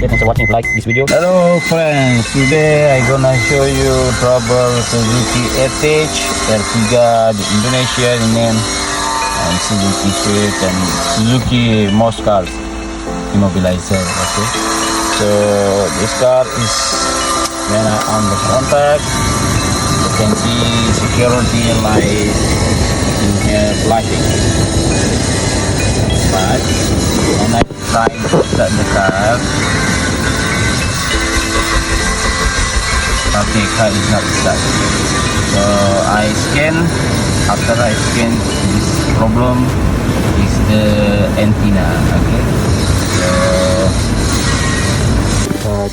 Okay, thanks for watching. Like this video. Hello friends, today I'm gonna show you trouble Suzuki Ertiga, the Indonesian name, and Suzuki Swift and Suzuki most cars Immobilizer. Okay, so this car is when I on the contact, you can see security light in here flashing. But when I try to start the car, okay, car is not start. So I scan. After I scan, this problem is the antenna. Okay.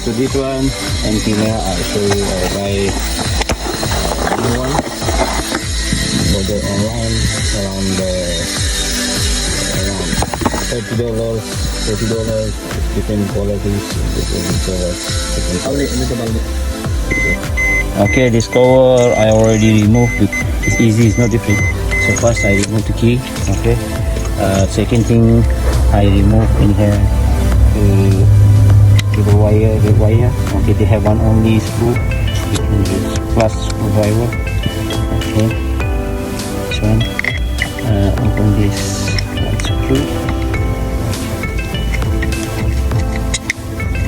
So this one antenna, I show you. I buy new one. Order online around $30, different qualities, different colors. Okay, this cover I already removed. It's easy, it's not different. So first I remove the key. Okay. Second thing, I remove in here the wire. Okay, they have one only screw. This plus screwdriver. Okay. This one. Open this one screw.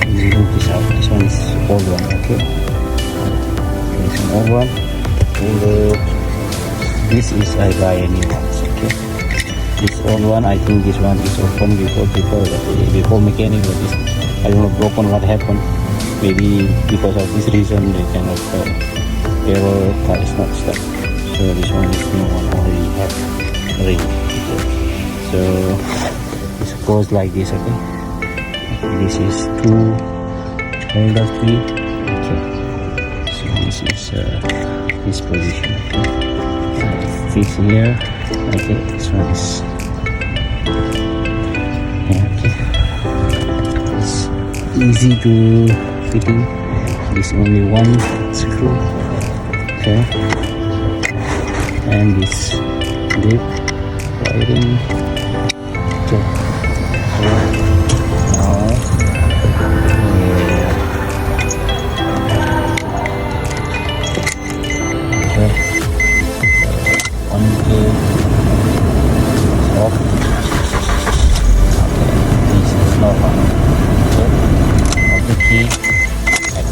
Remove this out. This one is old one. Okay. This one old one. And this is I buy a new one. Okay. This old one, I think this one is open before mechanic, but this I don't know broken. What happened? Maybe because of this reason they cannot error. Car is not stuck. So this one is new one, already have ring. Okay. So this goes like this. Okay. This is two holder key. Okay. So this is this position. Okay. Fix here. Okay. This one is okay. It's easy to fitting. This only one screw. Okay. And this deep wiring. Okay.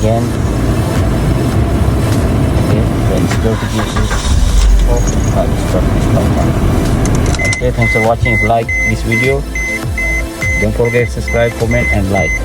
Again, okay, then security key is off. Okay, thanks for watching. Like this video, don't forget to subscribe, comment and like.